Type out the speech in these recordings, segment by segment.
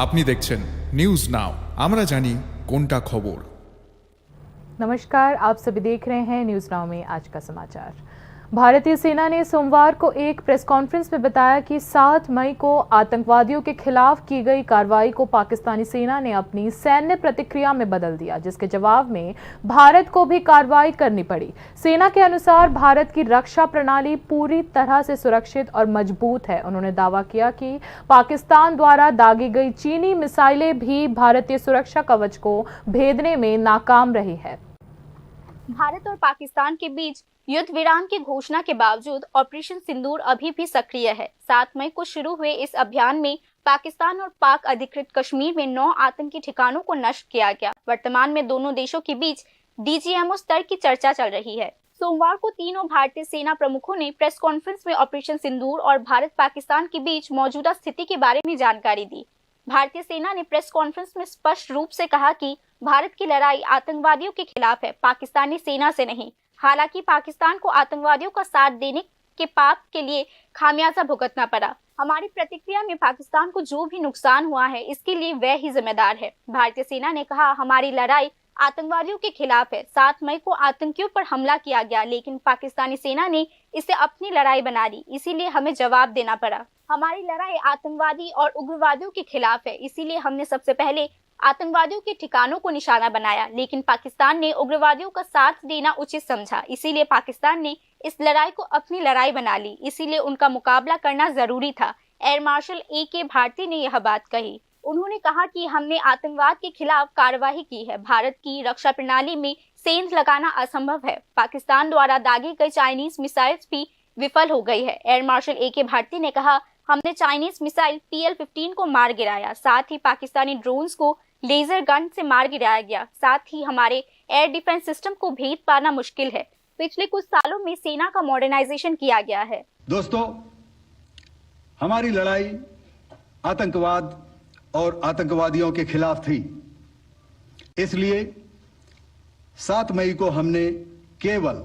আপনি দেখছেন news now আমরা জানি কোনটা খবর। नमस्कार, आप सभी देख रहे हैं न्यूज नाउ में आज का समाचार। भारतीय सेना ने सोमवार को एक प्रेस कॉन्फ्रेंस में बताया कि 7 मई को आतंकवादियों के खिलाफ की गई कार्रवाई को पाकिस्तानी सेना ने अपनी सैन्य प्रतिक्रिया में बदल दिया, जिसके जवाब में भारत को भी कार्रवाई करनी पड़ी। सेना के अनुसार भारत की रक्षा प्रणाली पूरी तरह से सुरक्षित और मजबूत है। उन्होंने दावा किया कि पाकिस्तान द्वारा दागी गई चीनी मिसाइलें भी भारतीय सुरक्षा कवच को भेदने में नाकाम रही है। भारत और पाकिस्तान के बीच युद्ध विराम की घोषणा के बावजूद ऑपरेशन सिंदूर अभी भी सक्रिय है। 7 मई को शुरू हुए इस अभियान में पाकिस्तान और पाक अधिकृत कश्मीर में 9 आतंकी ठिकानों को नष्ट किया गया। वर्तमान में दोनों देशों के बीच डीजीएमओ स्तर की चर्चा चल रही है। सोमवार को तीनों भारतीय सेना प्रमुखों ने प्रेस कॉन्फ्रेंस में ऑपरेशन सिंदूर और भारत पाकिस्तान के बीच मौजूदा स्थिति के बारे में जानकारी दी। भारतीय सेना ने प्रेस कॉन्फ्रेंस में स्पष्ट रूप से कहा कि भारत की लड़ाई आतंकवादियों के खिलाफ है, पाकिस्तानी सेना से नहीं। हालांकि पाकिस्तान को आतंकवादियों का साथ देने के पाप के लिए खामियाजा भुगतना पड़ा। हमारी प्रतिक्रिया में पाकिस्तान को जो भी नुकसान हुआ है, इसके लिए वह ही जिम्मेदार है। भारतीय सेना ने कहा, हमारी लड़ाई आतंकवादियों के खिलाफ है। 7 मई को आतंकियों पर हमला किया गया, लेकिन पाकिस्तानी सेना ने इसे अपनी लड़ाई बना ली, इसीलिए हमें जवाब देना पड़ा। हमारी लड़ाई आतंकवादी और उग्रवादियों के खिलाफ है, इसीलिए हमने सबसे पहले आतंकवादियों के ठिकानों को निशाना बनाया, लेकिन पाकिस्तान ने उग्रवादियों का साथ देना उचित समझा, इसीलिए पाकिस्तान ने इस लड़ाई को अपनी लड़ाई बना ली, इसीलिए उनका मुकाबला करना जरूरी था। एयर मार्शल AK भारती ने यह बात कही। उन्होंने कहा कि हमने आतंकवाद के खिलाफ कार्यवाही की है। भारत की रक्षा प्रणाली में सेंध लगाना असंभव है। पाकिस्तान द्वारा दागी गई चाइनीज मिसाइल्स भी विफल हो गई है। एयर मार्शल AK भारती ने कहा, हमने चाइनीज मिसाइल PL-15 को मार गिराया, साथ ही पाकिस्तानी ड्रोन्स को लेजर गन से मार गिराया गया। साथ ही हमारे एयर डिफेंस सिस्टम को भेद पाना मुश्किल है। पिछले कुछ सालों में सेना का मॉडर्नाइजेशन किया गया है। दोस्तों, हमारी लड़ाई आतंकवाद और आतंकवादियों के खिलाफ थी, इसलिए 7 मई को हमने केवल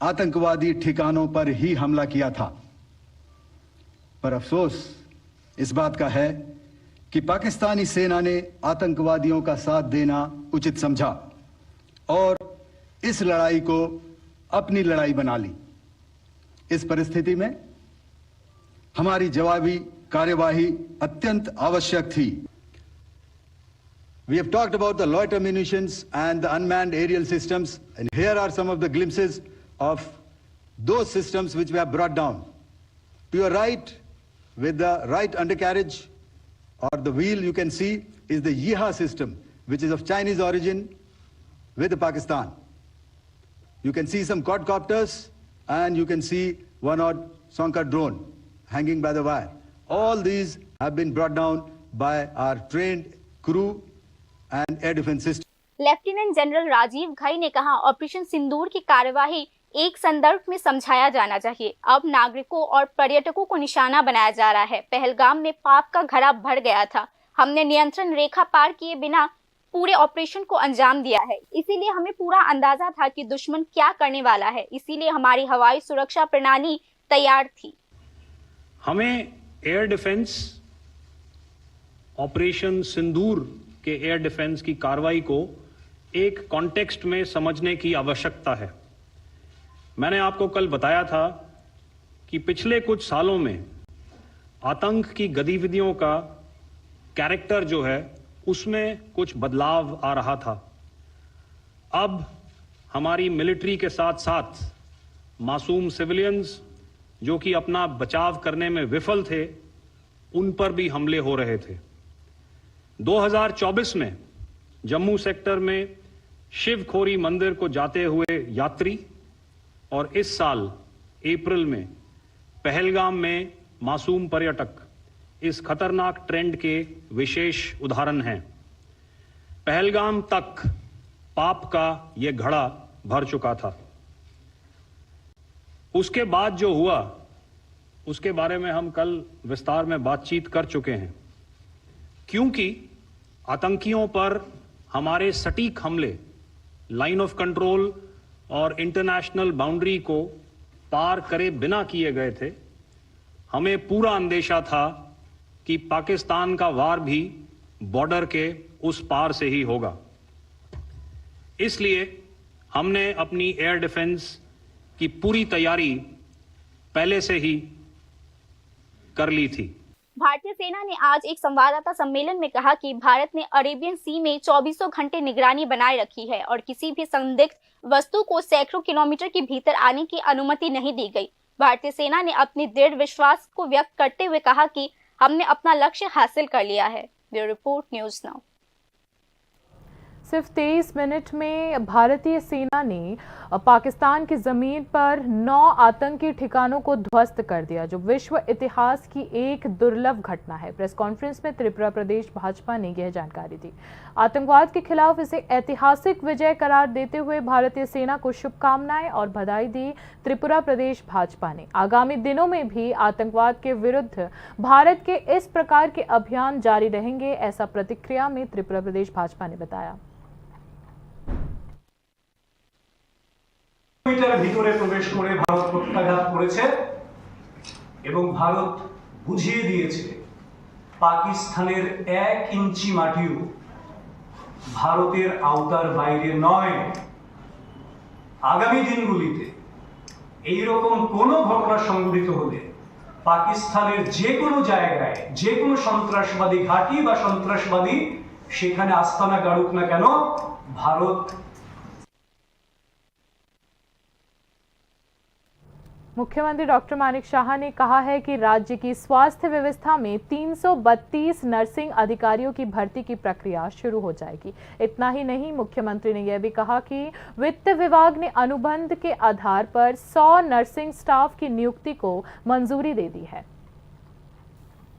आतंकवादी ठिकानों पर ही हमला किया था। पर अफसोस इस बात का है कि पाकिस्तानी सेना ने आतंकवादियों का साथ देना उचित समझा और इस लड़ाई को अपनी लड़ाई बना ली। इस परिस्थिति में हमारी जवाबी कार्यवाही अत्यंत आवश्यक थी। We have talked about the loiter munitions and the unmanned aerial systems, and here are some of the glimpses of those systems which we have brought down. To your right, with the right undercarriage or the wheel, you can see is the Yeeha system, which is of Chinese origin with Pakistan. You can see some quadcopters and you can see one odd Sonka drone hanging by the wire. All these have been brought down by our trained crew and air defense system. Lieutenant general Rajiv Ghai ने कहा, operation सिंदूर की कार्यवाही एक संदर्भ में समझाया जाना चाहिए। अब नागरिकों और पर्यटकों को निशाना बनाया जा रहा है। पहलगाम में पाप का घड़ा भर गया था। हमने नियंत्रण रेखा पार किए बिना पूरे ऑपरेशन को अंजाम दिया है, इसीलिए हमें पूरा अंदाजा था कि दुश्मन क्या करने वाला है, इसीलिए हमारी हवाई सुरक्षा प्रणाली तैयार थी। हमें एयर डिफेंस ऑपरेशन सिंदूर के एयर डिफेंस की कार्रवाई को एक कॉन्टेक्स्ट में समझने की आवश्यकता है। मैंने आपको कल बताया था कि पिछले कुछ सालों में आतंक की गतिविधियों का कैरेक्टर जो है उसमें कुछ बदलाव आ रहा था। अब हमारी मिलिट्री के साथ साथ मासूम सिविलियंस जो कि अपना बचाव करने में विफल थे, उन पर भी हमले हो रहे थे। 2024 में जम्मू सेक्टर में शिवखोरी मंदिर को जाते हुए यात्री और इस साल अप्रैल में पहलगाम में मासूम पर्यटक इस खतरनाक ट्रेंड के विशेष उदाहरण हैं। पहलगाम तक पाप का यह घड़ा भर चुका था। उसके बाद जो हुआ उसके बारे में हम कल विस्तार में बातचीत कर चुके हैं। क्योंकि आतंकियों पर हमारे सटीक हमले लाइन ऑफ कंट्रोल और इंटरनेशनल बाउंड्री को पार करे बिना किए गए थे, हमें पूरा अंदेशा था कि पाकिस्तान का वार भी बॉर्डर के उस पार से ही होगा। इसलिए हमने अपनी एयर डिफेंस की पूरी तैयारी पहले से ही कर ली थी। भारतीय सेना ने आज एक संवाददाता सम्मेलन में कहा कि भारत ने अरेबियन सी में 24 घंटे निगरानी बनाए रखी है और किसी भी संदिग्ध वस्तु को सैकड़ों किलोमीटर के भीतर आने की अनुमति नहीं दी गई। भारतीय सेना ने अपने दृढ़ विश्वास को व्यक्त करते हुए कहा कि हमने अपना लक्ष्य हासिल कर लिया है। Bureau report, news now. सिर्फ 23 मिनट में भारतीय सेना ने पाकिस्तान की जमीन पर 9 आतंकी ठिकानों को ध्वस्त कर दिया, जो विश्व इतिहास की एक दुर्लभ घटना है। प्रेस कॉन्फ्रेंस में त्रिपुरा प्रदेश भाजपा ने यह जानकारी दी। आतंकवाद के खिलाफ इसे ऐतिहासिक विजय करार देते हुए भारतीय सेना को शुभकामनाएं और बधाई दी त्रिपुरा प्रदेश भाजपा ने। आगामी दिनों में भी आतंकवाद के विरुद्ध भारत के इस प्रकार के अभियान जारी रहेंगे, ऐसा प्रतिक्रिया में त्रिपुरा प्रदेश भाजपा ने बताया। মিটার ভিতরে প্রবেশ করে ভারত প্রত্যাঘাত করেছে এবং ভারত বুঝিয়ে দিয়েছে পাকিস্তানের 1 ইঞ্চি মাটিও ভারতের আওতার বাইরে নয়। আগামী দিনগুলিতে এই রকম কোনো ঘটনা সংঘটিত হলে পাকিস্তানের যে কোনো জায়গায় যে কোনো সন্ত্রাসবাদী ঘাঁটি বা সন্ত্রাসবাদী সেখানে আস্তানা গাড়ুক না কেন, ভারত। मुख्यमंत्री डॉक्टर मानिक शाह ने कहा है कि राज्य की स्वास्थ्य व्यवस्था में 332 नर्सिंग अधिकारियों की भर्ती की प्रक्रिया शुरू हो जाएगी। इतना ही नहीं, मुख्यमंत्री ने यह भी कहा कि वित्त विभाग ने अनुबंध के आधार पर 100 नर्सिंग स्टाफ की नियुक्ति को मंजूरी दे दी है।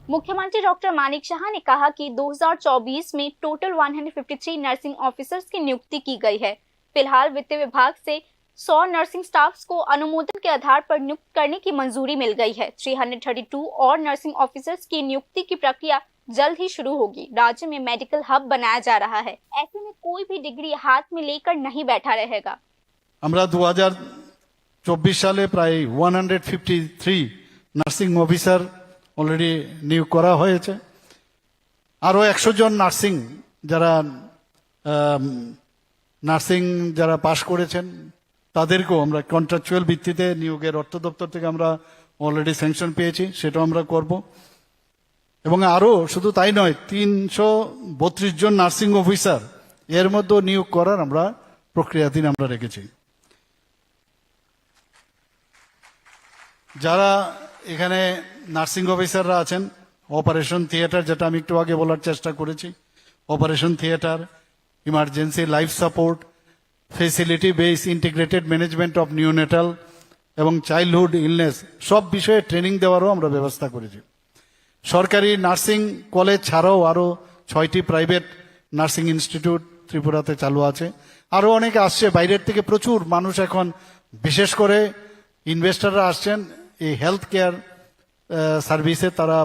मुख्यमंत्री डॉक्टर मानिक शाह ने कहा कि 2024 में टोटल 153 नर्सिंग ऑफिसर्स की नियुक्ति की गई है। फिलहाल वित्त विभाग से 100 नर्सिंग स्टाफ्स को अनुमोदन के आधार पर नियुक्त करने की मंजूरी मिल गई है। 332 और नर्सिंग ऑफिसर्स की नियुक्ति की प्रक्रिया जल्द ही शुरू होगी। राज्य में मेडिकल हब बनाया जा रहा है, ऐसे में कोई भी डिग्री हाथ में लेकर नहीं बैठा रहेगा। আমরা 2024 সালে প্রায় 153 নার্সিং অফিসার অলরেডি নিয়োগ করা হয়েছে। আরো 100 জন নার্সিং যারা পাশ করেছেন তাদেরকেও আমরা কন্ট্রাকচুয়াল ভিত্তিতে নিয়োগের অর্থ দপ্তর থেকে আমরা অলরেডি স্যাংশন পেয়েছি, সেটাও আমরা করব। এবং আরো শুধু তাই নয়, 332 জন নার্সিং অফিসার এর মধ্যে নিয়োগ করার আমরা প্রক্রিয়াধীন আমরা রেখেছি। যারা এখানে নার্সিং অফিসাররা আছেন, অপারেশন থিয়েটার, যেটা আমি একটু আগে বলার চেষ্টা করেছি, operation theatre, emergency life support, facility base integrated management of neonatal এবং চাইল্ডহুড ইলনেস, সব বিষয়ে ট্রেনিং দেওয়ারও আমরা ব্যবস্থা করেছি। সরকারি নার্সিং কলেজ ছাড়াও আরো 6টি প্রাইভেট নার্সিং ইনস্টিটিউট ত্রিপুরাতে চালু আছে। আরো অনেকে আসছে বাইরের থেকে, প্রচুর মানুষ এখন, বিশেষ করে ইনভেস্টররা আসছেন এই হেলথ কেয়ার সার্ভিসে, তারা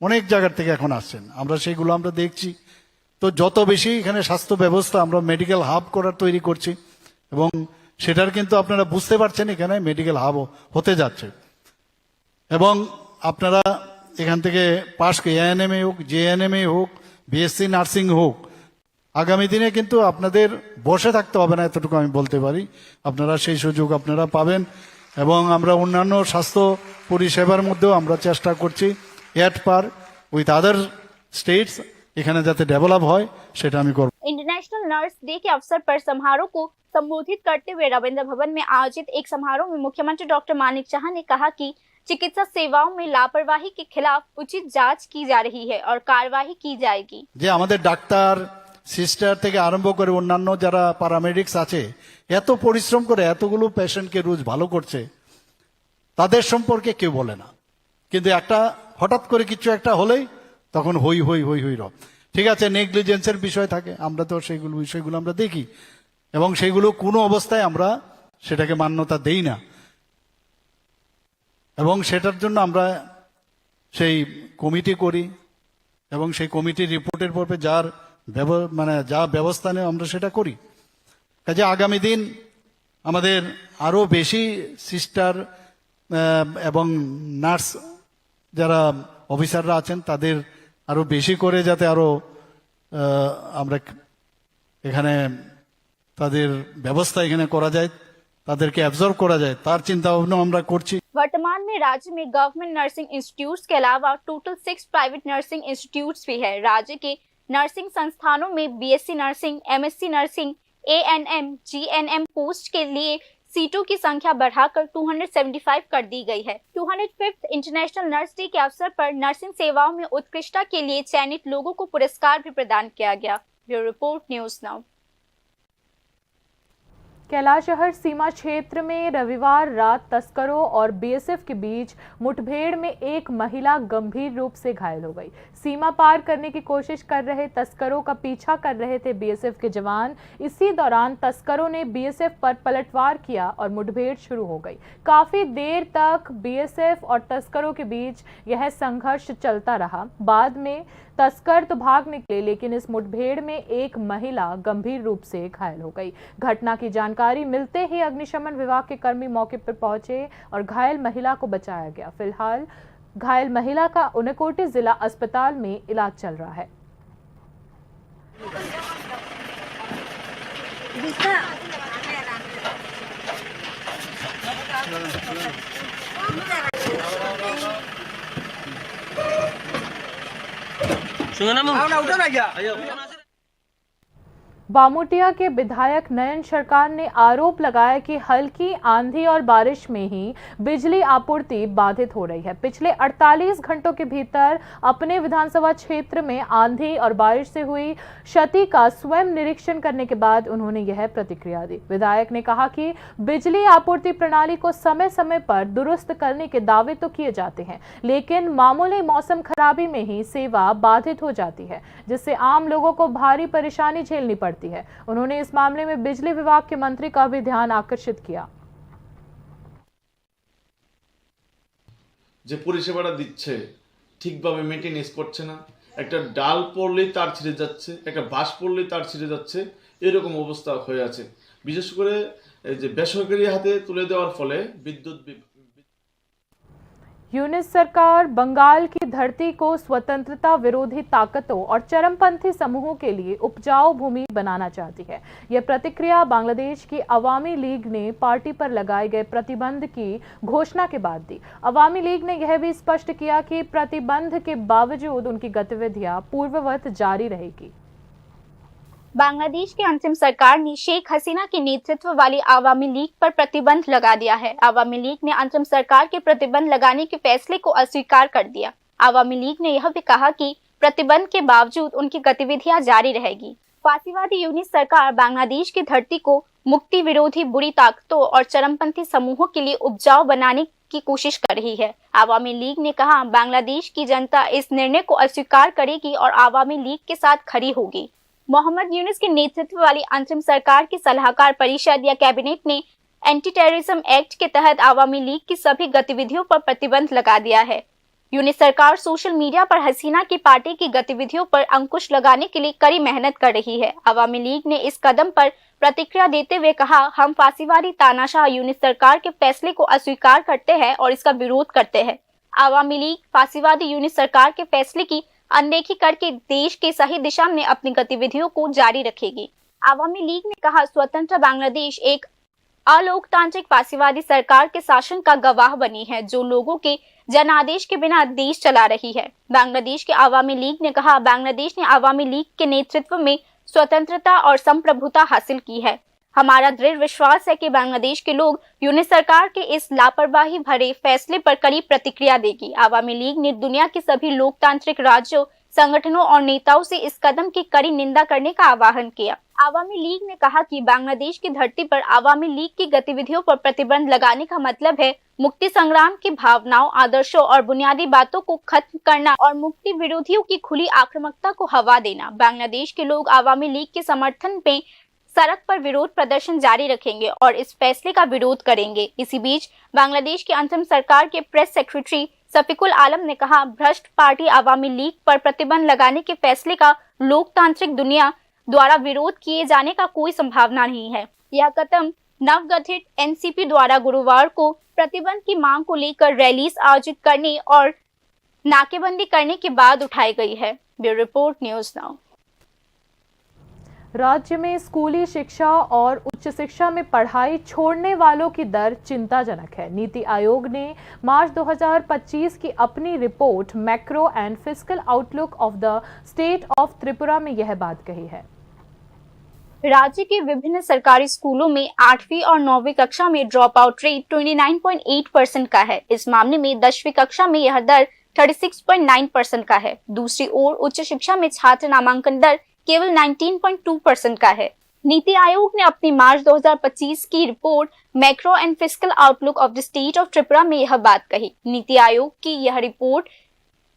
অনেক জায়গার থেকে এখন আসছেন। আমরা সেইগুলো আমরা দেখছি। তো যত বেশি এখানে স্বাস্থ্য ব্যবস্থা, আমরা মেডিকেল হাব করার তৈরি করছি এবং সেটার কিন্তু আপনারা বুঝতে পারছেন এখানে মেডিকেল হাব হতে যাচ্ছে। এবং আপনারা এখান থেকে পাশ এএনএমএ হোক, জেএনএমএ হোক, বিএসসি নার্সিং হোক, আগামী দিনে কিন্তু আপনাদের বসে থাকতে হবে না, এতটুকু আমি বলতে পারি। আপনারা সেই সুযোগ আপনারা পাবেন এবং আমরা অন্যান্য স্বাস্থ্য পরিষেবার মধ্যেও আমরা চেষ্টা করছি এট পার উইথ আদার স্টেটস এখানে যাতে ডেভেলপ হয় সেটা আমি করব। इंटरनेशनल नर्स डे के अवसर पर समारोह को संबोधित करते हुए रविंद्र भवन में आयोजित एक समारोह में मुख्यमंत्री डॉक्टर मानिक शाह ने कहा कि चिकित्सा सेवाओं में लापरवाही के खिलाफ उचित जांच की जा रही है और कार्यवाही की जाएगी। যে আমাদের ডাক্তার সিস্টার থেকে আরম্ভ করে অন্যান্য যারা প্যারামেডিক্স আছে, এত পরিশ্রম করে এতগুলো পেশেন্টকে রোজ ভালো করছে, তাদের সম্পর্কে কেউ বলে না। কিন্তু একটা হঠাৎ করে কিছু একটা হলেই তখন হই হই হই হই রব। ঠিক আছে, নেগলিজেন্সের বিষয় থাকে, আমরা তো সেইগুলো বিষয়গুলো আমরা দেখি এবং সেইগুলো কোনো অবস্থায় আমরা সেটাকে মান্যতা দেই না এবং সেটার জন্য আমরা সেই কমিটি করি এবং সেই কমিটির রিপোর্টের পরে যা ব্যবস্থা নেই আমরা সেটা করি। কাজে আগামী দিন আমাদের আরো বেশি সিস্টার এবং নার্স যারা অফিসাররা আছেন তাদের আরো বেশি করে যাতে আরো আমরা এখানে তাদের ব্যবস্থা এখানে করা যায়, তাদেরকে অ্যাবজর্ব করা যায়, তার চিন্তা ভাবনা আমরা করছি। वर्तमान में राज्य में गवर्नमेंट नर्सिंग इंस्टीट्यूट्स के अलावा टोटल 6 प्राइवेट नर्सिंग इंस्टीट्यूट्स भी है। राज्य के नर्सिंग संस्थानों में BSc nursing, MSc nursing, ANM, GNM post के लिए सीटों की संख्या बढ़ाकर 275 कर दी गई है। 205th इंटरनेशनल नर्स डे के अवसर पर नर्सिंग सेवाओं में उत्कृष्टता के लिए चयनित लोगों को पुरस्कार भी प्रदान किया गया। Bureau report, News Now. Kailashahar सीमा क्षेत्र में रविवार रात तस्करों और बीएसएफ के बीच मुठभेड़ में एक महिला गंभीर रूप से घायल हो गई। सीमा पार करने की कोशिश कर रहे तस्करों का पीछा कर रहे थे बीएसएफ के जवान। इसी दौरान तस्करों ने बीएसएफ पर पलटवार किया और मुठभेड़ शुरू हो गई। काफी देर तक बीएसएफ और तस्करों के बीच यह संघर्ष चलता रहा। बाद में तस्कर तो भाग निकले, लेकिन इस मुठभेड़ में एक महिला गंभीर रूप से घायल हो गई। घटना की जानकारी मिलते ही अग्निशमन विभाग के कर्मी मौके पर पहुंचे और घायल महिला को बचाया गया। फिलहाल घायल महिला का ऊनकोटी जिला अस्पताल में इलाज चल रहा है। बामुटिया के विधायक नयन सरकार ने आरोप लगाया कि हल्की आंधी और बारिश में ही बिजली आपूर्ति बाधित हो रही है। पिछले 48 घंटों के भीतर अपने विधानसभा क्षेत्र में आंधी और बारिश से हुई क्षति का स्वयं निरीक्षण करने के बाद उन्होंने यह प्रतिक्रिया दी। विधायक ने कहा कि बिजली आपूर्ति प्रणाली को समय समय पर दुरुस्त करने के दावे तो किए जाते हैं, लेकिन मामूली मौसम खराबी में ही सेवा बाधित हो जाती है, जिससे आम लोगों को भारी परेशानी झेलनी पड़ती है। उन्होंने इस मामले में बिजली विभाग के मंत्री का भी ध्यान आकर्षित किया। যে পরিষেবাটা দিচ্ছে ঠিকভাবে মেইনটেনেন্স করছে না, একটা ডাল পড়লেই তার ছিঁড়ে যাচ্ছে, একটা বাঁশ পড়লেই তার ছিঁড়ে যাচ্ছে, এরকম অবস্থা হয়ে আছে। বিশেষ করে এই যে বেসরকারি হাতে তুলে দেওয়ার ফলে বিদ্যুৎ यूनिट सरकार बंगाल की धरती को स्वतंत्रता विरोधी ताकतों और चरमपंथी समूहों के लिए उपजाऊ भूमि बनाना चाहती है। यह प्रतिक्रिया बांग्लादेश की अवामी लीग ने पार्टी पर लगाए गए प्रतिबंध की घोषणा के बाद दी। अवामी लीग ने यह भी स्पष्ट किया कि प्रतिबंध के बावजूद उनकी गतिविधियां पूर्ववत जारी रहेगी। बांग्लादेश की अंतिम सरकार ने शेख हसीना के नेतृत्व वाली आवामी लीग पर प्रतिबंध लगा दिया है। आवामी लीग ने अंतिम सरकार के प्रतिबंध लगाने के फैसले को अस्वीकार कर दिया। आवामी लीग ने यह भी कहा कि प्रतिबंध के बावजूद उनकी गतिविधियां जारी रहेगी। फासीवादी यूनिट सरकार बांग्लादेश की धरती को मुक्ति विरोधी बुरी ताकतों और चरमपंथी समूहों के लिए उपजाऊ बनाने की कोशिश कर रही है। आवामी लीग ने कहा, बांग्लादेश की जनता इस निर्णय को अस्वीकार करेगी और आवामी लीग के साथ खड़ी होगी। मोहम्मद यूनुस के नेतृत्व वाली अंतरिम सरकार की सलाहकार परिषद या कैबिनेट ने एंटी टेररिज्म एक्ट के तहत आवामी लीग की सभी गतिविधियों पर प्रतिबंध लगा दिया है। यूनिस सरकार सोशल मीडिया पर हसीना की पार्टी की गतिविधियों पर अंकुश लगाने के लिए कड़ी मेहनत कर रही है। आवामी लीग ने इस कदम पर प्रतिक्रिया देते हुए कहा, हम फांसीवादी तानाशाह यूनिस सरकार के फैसले को अस्वीकार करते हैं और इसका विरोध करते हैं। आवामी लीग फांसीवादी यूनिस सरकार के फैसले की अनदेखी करके देश के सही दिशा में अपनी गतिविधियों को जारी रखेगी। आवामी लीग ने कहा, स्वतंत्र बांग्लादेश एक अलोकतांत्रिक फांसीवादी सरकार के शासन का गवाह बनी है, जो लोगों के जनादेश के बिना देश चला रही है। बांग्लादेश के आवामी लीग ने कहा, बांग्लादेश ने आवामी लीग के नेतृत्व में स्वतंत्रता और संप्रभुता हासिल की है। हमारा दृढ़ विश्वास है कि बांग्लादेश के लोग यूनिस सरकार के इस लापरवाही भरे फैसले पर कड़ी प्रतिक्रिया देगी। आवामी लीग ने दुनिया के सभी लोकतांत्रिक राज्यों, संगठनों और नेताओं से इस कदम की कड़ी निंदा करने का आह्वान किया। आवामी लीग ने कहा कि बांग्लादेश की धरती पर आवामी लीग की गतिविधियों पर प्रतिबंध लगाने का मतलब है मुक्ति संग्राम की भावनाओं, आदर्शों और बुनियादी बातों को खत्म करना और मुक्ति विरोधियों की खुली आक्रामकता को हवा देना। बांग्लादेश के लोग आवामी लीग के समर्थन में सड़क पर विरोध प्रदर्शन जारी रखेंगे और इस फैसले का विरोध करेंगे। इसी बीच बांग्लादेश की अंतरिम सरकार के प्रेस सेक्रेटरी शफीकुल आलम ने कहा, भ्रष्ट पार्टी आवामी लीग पर प्रतिबंध लगाने के फैसले का लोकतांत्रिक दुनिया द्वारा विरोध किए जाने का कोई संभावना नहीं है। यह कदम नवगठित एनसीपी द्वारा गुरुवार को प्रतिबंध की मांग को लेकर रैलीज आयोजित करने और नाकेबंदी करने के बाद उठाई गई है। Bureau report, News now. राज्य में स्कूली शिक्षा और उच्च शिक्षा में पढ़ाई छोड़ने वालों की दर चिंताजनक है। नीति आयोग ने मार्च 2025 की अपनी report macro and fiscal outlook of the state of Tripura में यह बात कही है। राज्य के विभिन्न सरकारी स्कूलों में 8वीं और 9वीं कक्षा में ड्रॉप आउट रेट 29.8% का है। इस मामले में 10वीं कक्षा में यह दर 36.9% का है। दूसरी ओर उच्च शिक्षा में छात्र नामांकन दर केवल 19.2% का है। नीति आयोग ने अपनी मार्च 2025 की report macro and fiscal outlook of the state of Tripura में यह बात कही। नीति आयोग की यह रिपोर्ट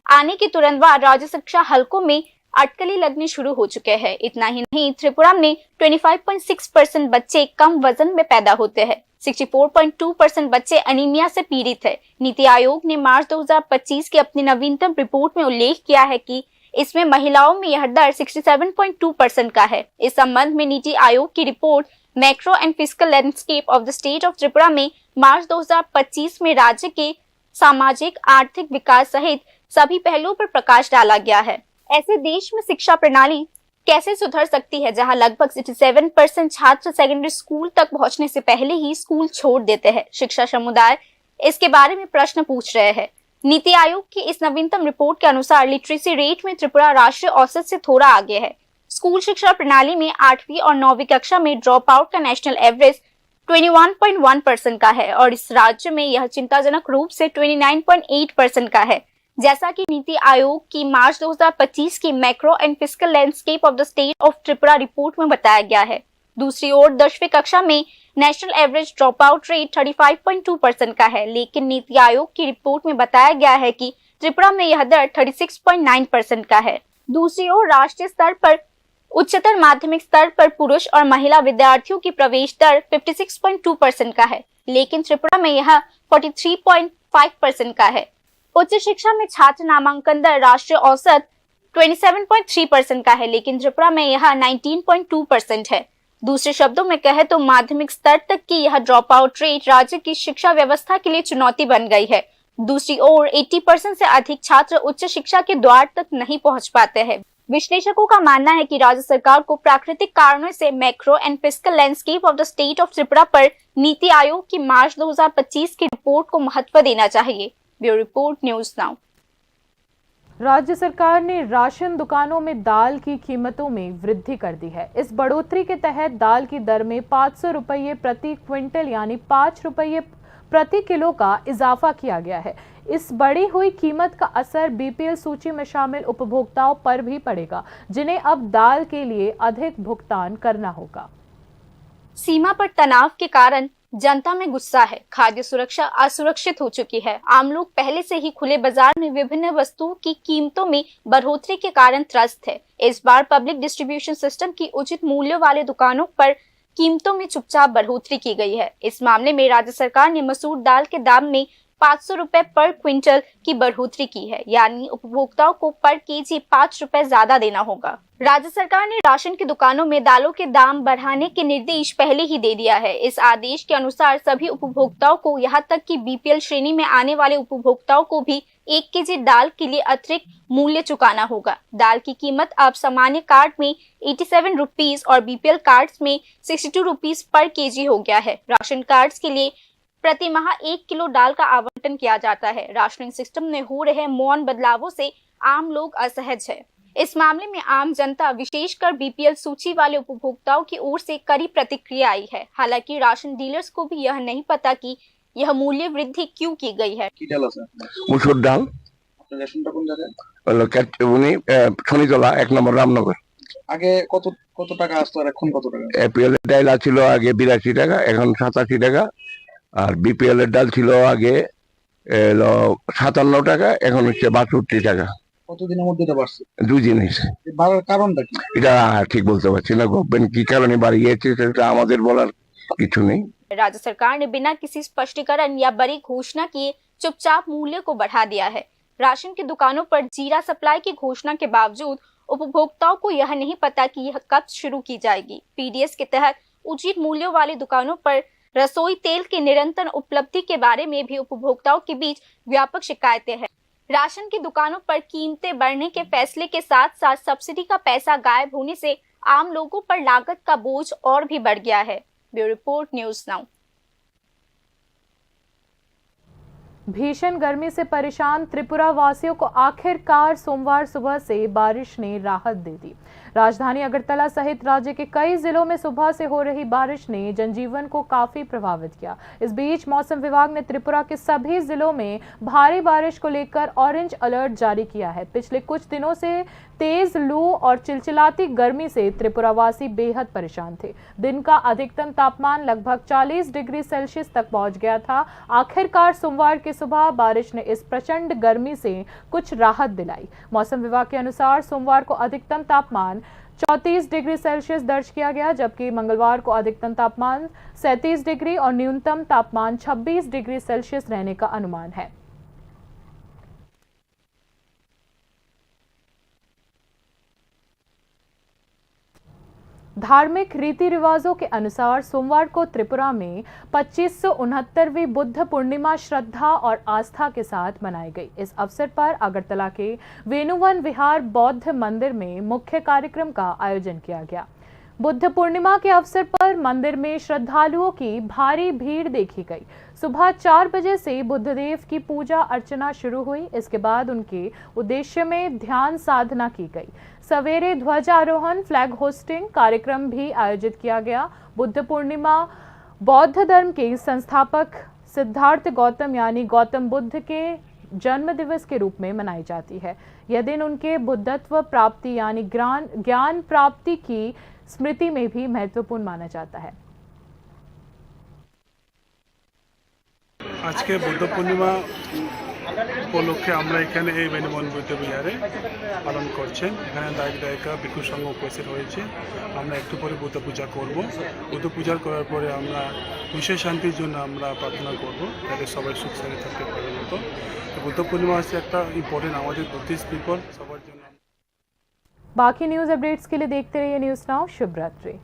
आने के तुरंत बाद राज्य शिक्षा हलकों में अटकलें लगने शुरू हो चुके हैं। इतना ही नहीं, त्रिपुरा में 25.6% बच्चे कम वजन में पैदा होते हैं। 64.2% बच्चे अनीमिया से पीड़ित है। नीति आयोग ने मार्च 2025 की अपनी नवीनतम रिपोर्ट में उल्लेख किया है कि इसमें महिलाओं में यह दर 67.2% का है। इस संबंध में नीति आयोग की report macro and fiscal landscape of the state of Tripura में मार्च 2025 में राज्य के सामाजिक आर्थिक विकास सहित सभी पहलुओं पर प्रकाश डाला गया है। ऐसे देश में शिक्षा प्रणाली कैसे सुधर सकती है जहां लगभग 67% छात्र सेकेंडरी स्कूल तक पहुंचने से पहले ही स्कूल छोड़ देते हैं। शिक्षा समुदाय इसके बारे में प्रश्न पूछ रहे हैं। नीति आयोग की इस नवीनतम रिपोर्ट के अनुसार लिटरेसी रेट में त्रिपुरा राष्ट्रीय औसत से थोड़ा आगे है। स्कूल शिक्षा प्रणाली में 8वीं और 9वीं कक्षा में ड्रॉप आउट का नेशनल एवरेज 21.1% का है और इस राज्य में यह चिंताजनक रूप से 29.8% का है। जैसा कि नीति आयोग की मार्च 2025 की macro and fiscal landscape of the state of Tripura report में बताया गया है। दूसरी ओर 10वीं कक्षा में national average drop out rate 35.2% का है, लेकिन नीति आयोग की रिपोर्ट में बताया गया है कि त्रिपुरा में यह दर 36.9% का है। दूसरी ओर राष्ट्रीय स्तर पर उच्चतर माध्यमिक स्तर पर पुरुष और महिला विद्यार्थियों की प्रवेश दर 56.2% का है, लेकिन त्रिपुरा में यह 43.5% का है। उच्च शिक्षा में छात्र नामांकन दर राष्ट्रीय औसत 27.3% का है, लेकिन त्रिपुरा में यह 19.2% है। दूसरे शब्दों में कहे तो माध्यमिक स्तर तक की यह ड्रॉप आउट रेट राज्य की शिक्षा व्यवस्था के लिए चुनौती बन गई है। दूसरी ओर 80% से अधिक छात्र उच्च शिक्षा के द्वार तक नहीं पहुंच पाते हैं। विश्लेषकों का मानना है कि राज्य सरकार को प्राकृतिक कारणों से macro and fiscal landscape of the state of Tripura पर नीति आयोग की मार्च 2025 की रिपोर्ट को महत्व देना चाहिए। Bureau report, News now. राज्य सरकार ने राशन दुकानों में दाल की कीमतों में वृद्धि कर दी है। इस बढ़ोतरी के तहत दाल की दर में 500 रुपये प्रति क्विंटल यानी 5 रुपये प्रति किलो का इजाफा किया गया है। इस बढ़ी हुई कीमत का असर बीपीएल सूची में शामिल उपभोक्ताओं पर भी पड़ेगा, जिन्हें अब दाल के लिए अधिक भुगतान करना होगा। सीमा पर तनाव के कारण जनता में गुस्सा है। खाद्य सुरक्षा असुरक्षित हो चुकी है। आम लोग पहले से ही खुले बाजार में विभिन्न वस्तुओं की कीमतों में बढ़ोतरी के कारण त्रस्त है। इस बार पब्लिक डिस्ट्रीब्यूशन सिस्टम की उचित मूल्य वाले दुकानों पर कीमतों में चुपचाप बढ़ोतरी की गई है। इस मामले में राज्य सरकार ने मसूर दाल के दाम में 500 रुपए पर क्विंटल की बढ़ोतरी की है, यानी उपभोक्ताओं को पर केजी 5 रुपए ज्यादा देना होगा। राज्य सरकार ने राशन की दुकानों में दालों के दाम बढ़ाने के निर्देश पहले ही दे दिया है। इस आदेश के अनुसार सभी उपभोक्ताओं को, यहां तक कि बीपीएल श्रेणी में आने वाले उपभोक्ताओं को भी 1 केजी दाल के लिए अतिरिक्त मूल्य चुकाना होगा। दाल की कीमत अब सामान्य कार्ड में 87 रुपीज और बीपीएल कार्ड में 62 रुपीज पर केजी हो गया है। राशन कार्ड के लिए प्रति माह 1 किलो दाल का आवंटन किया जाता है। राशनिंग सिस्टम में हो रहे मौन बदलावों से आम लोग असहज है। इस मामले में आम जनता, विशेषकर बीपीएल सूची वाले उपभोक्ताओं की ओर से कड़ी प्रतिक्रिया आई है। हालांकि राशन डीलर्स को भी यह नहीं पता कि यह मूल्य वृद्धि क्यों की गई है। মুসুর ডাল শনিতলা 1 নম্বর রামনগর। আগে কত টাকা আসতো আর এখন কত টাকা? এপিএল এর ডাল ছিল আগে 82 টাকা, এখন 87 টাকা। আর বিপিএল এর ডাল ছিল আগে 57 টাকা, এখন হচ্ছে 62 টাকা। কতদিনের মধ্যে এটা বাড়ছে? 2 দিন হয়েছে। বাড়ার কারণটা কি? এটা ঠিক বলতে পারছি না, গভর্নমেন্ট কি কারণে বাড়িয়েছে সেটা আমাদের বলার কিছু নেই। राज्य सरकार ने बिना किसी स्पष्टीकरण या बड़ी घोषणा किए चुपचाप मूल्य को बढ़ा दिया है। राशन की दुकानों पर जीरा सप्लाई की घोषणा के बावजूद उपभोक्ताओं को यह नहीं पता कि यह कब शुरू की जाएगी। पीडीएस के तहत उचित मूल्यों वाली दुकानों पर रसोई तेल की निरंतर उपलब्धि के बारे में भी उपभोक्ताओं के बीच व्यापक शिकायतें हैं। राशन की दुकानों पर कीमतें बढ़ने के फैसले के साथ साथ सब्सिडी का पैसा गायब होने से आम लोगों पर लागत का बोझ और भी बढ़ गया है। Bureau report, news now. भीषण गर्मी से परेशान त्रिपुरा वासियों को आखिरकार सोमवार सुबह से बारिश ने राहत दे दी। राजधानी अगरतला सहित राज्य के कई जिलों में सुबह से हो रही बारिश ने जनजीवन को काफी प्रभावित किया। इस बीच मौसम विभाग ने त्रिपुरा के सभी जिलों में भारी बारिश को लेकर ऑरेंज अलर्ट जारी किया है। पिछले कुछ दिनों से तेज लू और चिलचिलाती गर्मी से त्रिपुरावासी बेहद परेशान थे। दिन का अधिकतम तापमान लगभग 40 डिग्री सेल्सियस तक पहुंच गया था। आखिरकार सोमवार की सुबह बारिश ने इस प्रचंड गर्मी से कुछ राहत दिलाई। मौसम विभाग के अनुसार सोमवार को अधिकतम तापमान 34 डिग्री सेल्सियस दर्ज किया गया, जबकि मंगलवार को अधिकतम तापमान 37 डिग्री और न्यूनतम तापमान 26 डिग्री सेल्सियस रहने का अनुमान है। धार्मिक रीति रिवाजों के अनुसार सोमवार को त्रिपुरा में 2569वीं बुद्ध पूर्णिमा श्रद्धा और आस्था के साथ मनाई गई। इस अवसर पर अगरतला के वेणुवन विहार बौद्ध मंदिर में मुख्य कार्यक्रम का आयोजन किया गया। बुद्ध पूर्णिमा के अवसर पर मंदिर में श्रद्धालुओं की भारी भीड़ देखी गई। सुबह 4 बजे से बुद्धदेव की पूजा अर्चना शुरू हुई। इसके बाद उनके उद्देश्य में ध्यान साधना की गई। सवेरे ध्वजारोहण, फ्लैग होस्टिंग कार्यक्रम भी आयोजित किया गया। बुद्ध पूर्णिमा बौद्ध धर्म के संस्थापक सिद्धार्थ गौतम यानी गौतम बुद्ध के जन्म दिवस के रूप में मनाई जाती है। यह दिन उनके बुद्धत्व प्राप्ति यानी ज्ञान प्राप्ति की स्मृति में भी महत्वपूर्ण माना जाता है। आज के बुद्ध पूर्णिमा উপলক্ষে আমরা এখানে এই বেনুবন বুদ্ধ বিহারে পালন করছেন। এখানে দায়িক দায়িকা ভিক্ষু সংঘ উপস্থিত হয়েছে। আমরা একটু পরে বুদ্ধ পূজা করব। বুদ্ধ পূজা করার পরে আমরা বিশ্ব শান্তির জন্য আমরা প্রার্থনা করব, যাতে সবাই সুখ শান্তি থাকতে পারে মতো। বুদ্ধ পূর্ণিমা হচ্ছে একটা ইম্পর্টেন্ট আমাদের বুদ্ধিস্ট পিপল সবার জন্য। बाकी न्यूज अपडेट्स के लिए देखते रहिए न्यूज़ नाउ। शुभ रात्रि।